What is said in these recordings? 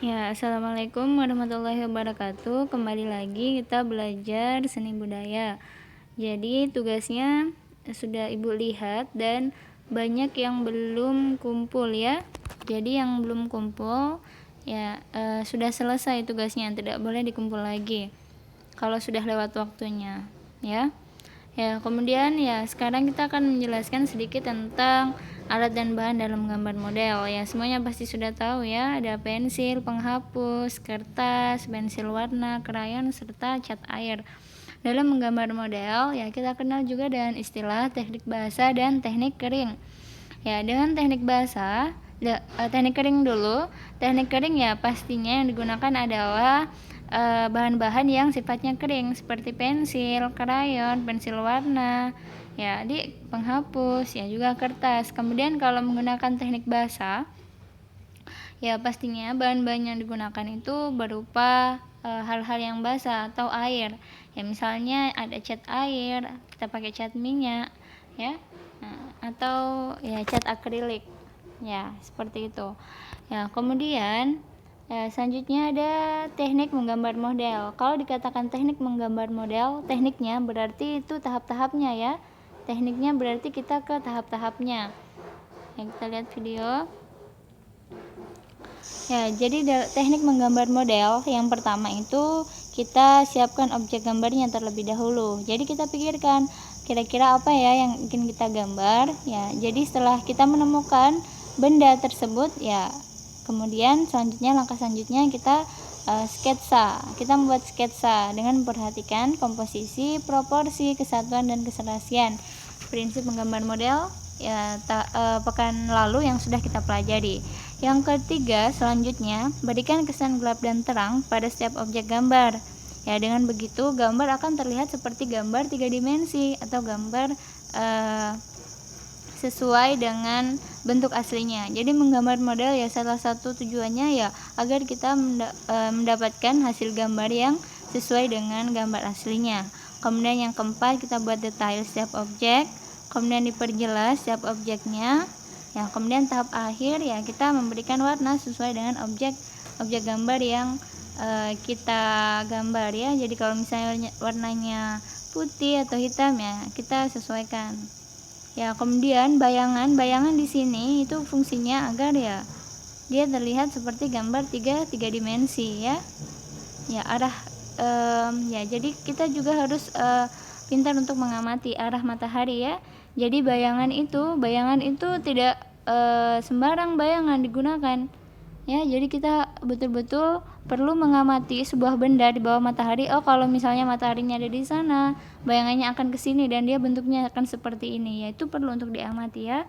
Ya, assalamualaikum warahmatullahi wabarakatuh. Kembali lagi kita belajar seni budaya. Jadi tugasnya sudah Ibu lihat dan banyak yang belum kumpul ya. Jadi yang belum kumpul ya sudah selesai tugasnya, tidak boleh dikumpul lagi kalau sudah lewat waktunya ya. Ya, kemudian ya sekarang kita akan menjelaskan sedikit tentang alat dan bahan dalam gambar model. Ya, semuanya pasti sudah tahu ya, ada pensil, penghapus, kertas, pensil warna, krayon, serta cat air. Dalam menggambar model, ya kita kenal juga dengan istilah teknik basah dan teknik kering. Ya, dengan teknik basah, teknik kering dulu. Teknik kering ya pastinya yang digunakan adalah bahan-bahan yang sifatnya kering seperti pensil, krayon, pensil warna, ya, di penghapus, ya juga kertas. Kemudian kalau menggunakan teknik basah, ya pastinya bahan-bahan yang digunakan itu berupa hal-hal yang basah atau air. Ya misalnya ada cat air, kita pakai cat minyak, ya, atau ya cat akrilik. Ya, seperti itu. Ya, kemudian selanjutnya ada teknik menggambar model. Kalau dikatakan teknik menggambar model, tekniknya berarti itu tahap-tahapnya ya. Tekniknya berarti kita ke tahap-tahapnya. Ya, kita lihat video. Ya, jadi teknik menggambar model yang pertama itu kita siapkan objek gambarnya terlebih dahulu. Jadi kita pikirkan kira-kira apa ya yang ingin kita gambar. Ya, jadi setelah kita menemukan benda tersebut, ya kemudian langkah selanjutnya kita sketsa. Kita membuat sketsa dengan memperhatikan komposisi, proporsi, kesatuan dan keserasian. Prinsip menggambar model ya pekan lalu yang sudah kita pelajari. Yang ketiga, selanjutnya berikan kesan gelap dan terang pada setiap objek gambar. Ya, dengan begitu gambar akan terlihat seperti gambar 3 dimensi atau gambar sesuai dengan bentuk aslinya. Jadi menggambar model ya salah satu tujuannya ya agar kita mendapatkan hasil gambar yang sesuai dengan gambar aslinya. Kemudian yang keempat, kita buat detail setiap objek, kemudian diperjelas setiap objeknya. Ya, kemudian tahap akhir ya kita memberikan warna sesuai dengan objek gambar yang kita gambar ya. Jadi kalau misalnya warnanya putih atau hitam ya kita sesuaikan. Ya, kemudian bayangan di sini itu fungsinya agar ya dia terlihat seperti gambar tiga dimensi ya. Ya, arah ya jadi kita juga harus pintar untuk mengamati arah matahari ya. Jadi bayangan itu tidak sembarang bayangan digunakan. Ya, jadi kita betul-betul perlu mengamati sebuah benda di bawah matahari. Oh, kalau misalnya mataharinya ada di sana, bayangannya akan ke sini dan dia bentuknya akan seperti ini. Ya, itu perlu untuk diamati ya.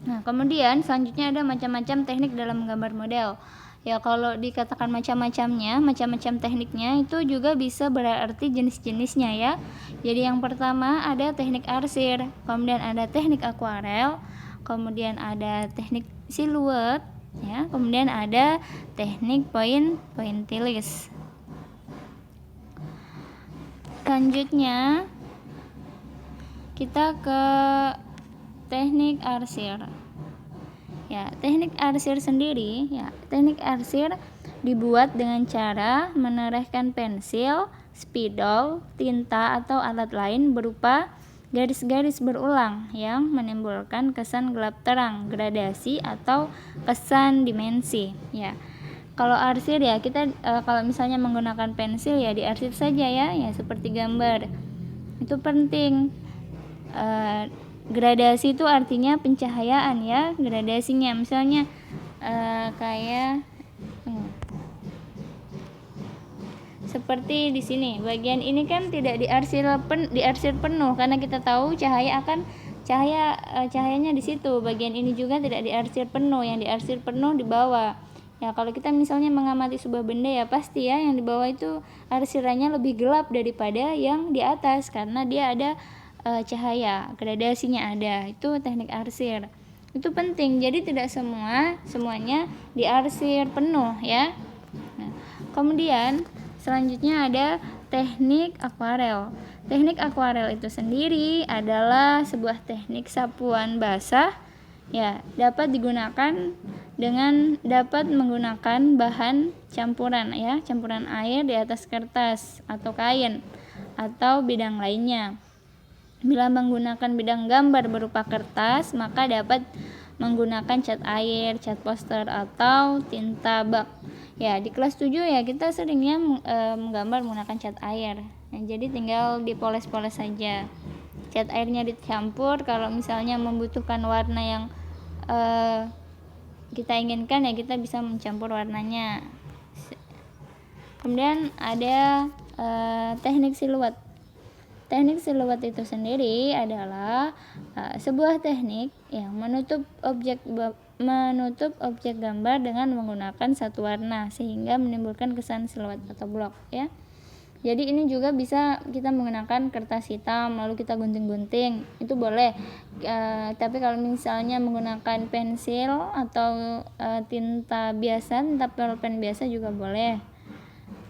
Nah, kemudian selanjutnya ada macam-macam teknik dalam menggambar model. Ya, kalau dikatakan macam-macam tekniknya itu juga bisa berarti jenis-jenisnya ya. Jadi yang pertama ada teknik arsir, kemudian ada teknik akuarel, kemudian ada teknik siluet, ya, kemudian ada teknik pointillis. Selanjutnya kita ke teknik arsir. Ya, teknik arsir sendiri ya, teknik arsir dibuat dengan cara menorehkan pensil, spidol, tinta atau alat lain berupa garis-garis berulang yang menimbulkan kesan gelap terang, gradasi atau kesan dimensi ya. Kalau arsir ya kita kalau misalnya menggunakan pensil ya diarsir saja ya seperti gambar. Itu penting. Gradasi itu artinya pencahayaan ya, gradasinya misalnya kayak seperti di sini. Bagian ini kan tidak diarsir penuh karena kita tahu cahayanya di situ. Bagian ini juga tidak diarsir penuh, yang diarsir penuh di bawah. Ya, kalau kita misalnya mengamati sebuah benda ya pasti ya yang di bawah itu arsirannya lebih gelap daripada yang di atas karena dia ada cahaya, gradasinya ada. Itu teknik arsir. Itu penting. Jadi tidak semuanya diarsir penuh ya. Nah, kemudian selanjutnya ada teknik akuarel. Teknik akuarel itu sendiri adalah sebuah teknik sapuan basah ya, dapat digunakan dengan dapat menggunakan bahan campuran ya, campuran air di atas kertas atau kain atau bidang lainnya. Bila menggunakan bidang gambar berupa kertas, maka dapat menggunakan cat air, cat poster atau tinta bak. Ya, di kelas 7 ya kita seringnya menggambar menggunakan cat air. Nah, jadi tinggal dipoles-poles saja. Cat airnya dicampur kalau misalnya membutuhkan warna yang kita inginkan ya kita bisa mencampur warnanya. Kemudian ada teknik siluet. Teknik siluet itu sendiri adalah sebuah teknik yang menutup objek gambar dengan menggunakan satu warna sehingga menimbulkan kesan siluet atau blok ya. Jadi ini juga bisa kita menggunakan kertas hitam lalu kita gunting-gunting, itu boleh. Tapi kalau misalnya menggunakan pensil atau tinta biasa, tinta pulpen biasa juga boleh,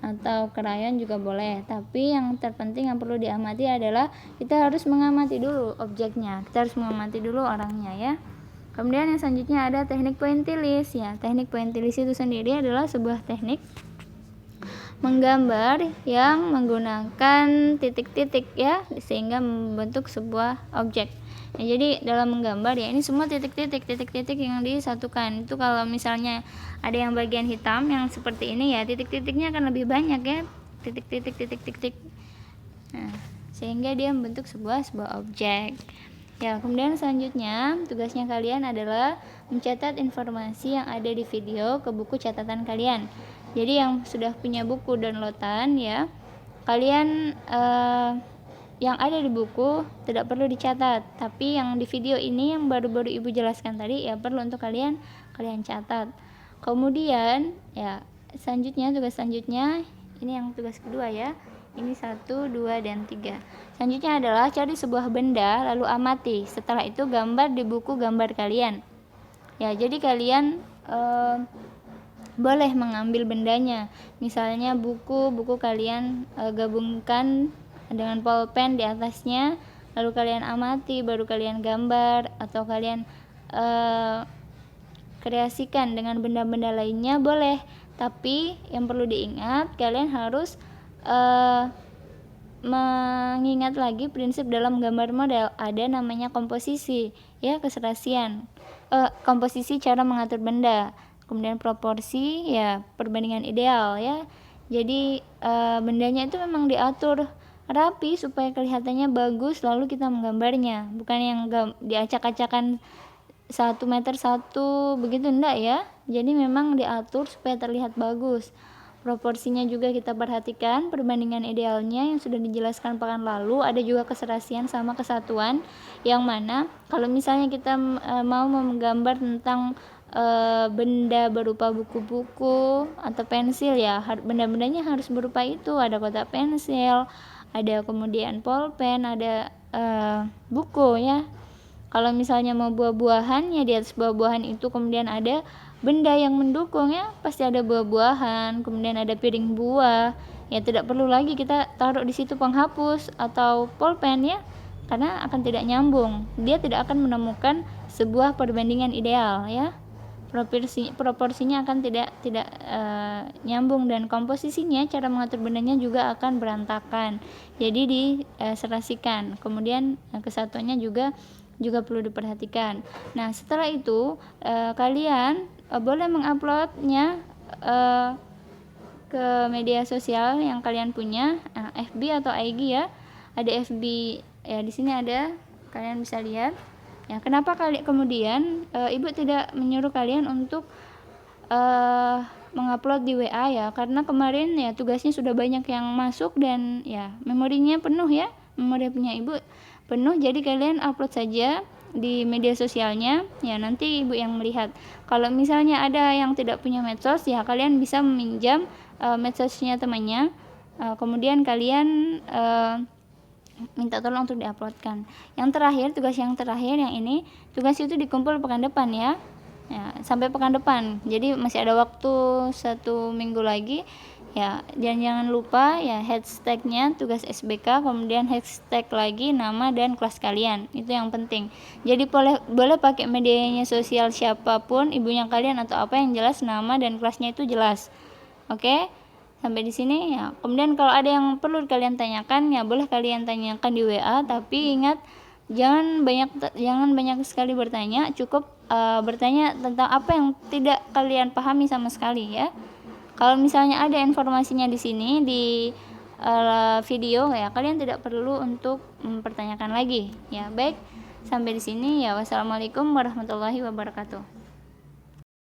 atau krayon juga boleh. Tapi yang terpenting yang perlu diamati adalah kita harus mengamati dulu objeknya, kita harus mengamati dulu orangnya ya. Kemudian yang selanjutnya ada teknik pointillis ya. Teknik pointillis itu sendiri adalah sebuah teknik menggambar yang menggunakan titik-titik ya sehingga membentuk sebuah objek. Nah, jadi dalam menggambar ya ini semua titik-titik yang disatukan. Itu kalau misalnya ada yang bagian hitam yang seperti ini ya titik-titiknya akan lebih banyak ya, titik. Nah, sehingga dia membentuk sebuah objek. Ya, kemudian selanjutnya tugasnya kalian adalah mencatat informasi yang ada di video ke buku catatan kalian. Jadi yang sudah punya buku downloadan ya, kalian yang ada di buku tidak perlu dicatat, tapi yang di video ini yang baru-baru Ibu jelaskan tadi ya perlu untuk kalian catat. Kemudian ya tugas selanjutnya ini yang tugas kedua ya. Ini 1, 2, dan 3. Selanjutnya adalah cari sebuah benda lalu amati. Setelah itu gambar di buku gambar kalian. Ya, jadi kalian boleh mengambil bendanya. Misalnya buku kalian gabungkan dengan pulpen di atasnya, lalu kalian amati baru kalian gambar, atau kalian kreasikan dengan benda-benda lainnya boleh. Tapi yang perlu diingat, kalian harus mengingat lagi prinsip dalam gambar model, ada namanya komposisi ya, keserasian, komposisi cara mengatur benda, kemudian proporsi ya perbandingan ideal ya. Jadi bendanya itu memang diatur rapi supaya kelihatannya bagus lalu kita menggambarnya, bukan yang diacak-acakan 1 meter 1 begitu, enggak ya. Jadi memang diatur supaya terlihat bagus. Proporsinya juga kita perhatikan, perbandingan idealnya yang sudah dijelaskan pekan lalu. Ada juga keserasian sama kesatuan, yang mana kalau misalnya kita mau menggambar tentang benda berupa buku-buku atau pensil ya, benda-bendanya harus berupa itu. Ada kotak pensil, ada kemudian pulpen, ada buku ya. Kalau misalnya mau buah-buahan ya di atas buah-buahan itu kemudian ada benda yang mendukung ya, pasti ada buah-buahan, kemudian ada piring buah. Ya tidak perlu lagi kita taruh di situ penghapus atau pulpen ya, karena akan tidak nyambung. Dia tidak akan menemukan sebuah perbandingan ideal ya. Proporsinya akan tidak nyambung, dan komposisinya, cara mengatur bendanya juga akan berantakan. Jadi diserasikan. Kemudian kesatuannya juga perlu diperhatikan. Nah, setelah itu kalian boleh menguploadnya ke media sosial yang kalian punya, FB atau IG ya. Ada FB ya, di sini ada, kalian bisa lihat. Ya, kenapa kemudian Ibu tidak menyuruh kalian untuk mengupload di WA ya? Karena kemarin ya tugasnya sudah banyak yang masuk dan ya memorinya penuh ya, memori punya Ibu penuh. Jadi kalian upload saja di media sosialnya ya, nanti Ibu yang melihat. Kalau misalnya ada yang tidak punya medsos ya, kalian bisa meminjam medsosnya temannya, kemudian kalian minta tolong untuk diuploadkan. Yang terakhir, tugas yang terakhir yang ini, tugas itu dikumpul pekan depan ya, sampai pekan depan. Jadi masih ada waktu 1 minggu lagi Ya, dan jangan lupa ya hashtagnya tugas SBK, kemudian hashtag lagi nama dan kelas kalian. Itu yang penting. Jadi boleh pakai medianya sosial siapapun, ibunya kalian atau apa, yang jelas nama dan kelasnya itu jelas. Oke? Sampai di sini ya. Kemudian kalau ada yang perlu kalian tanyakan ya boleh kalian tanyakan di WA, tapi ingat jangan banyak sekali bertanya, cukup bertanya tentang apa yang tidak kalian pahami sama sekali ya. Kalau misalnya ada informasinya di sini di video ya, kalian tidak perlu untuk mempertanyakan lagi ya. Baik, sampai di sini ya. Wassalamualaikum warahmatullahi wabarakatuh.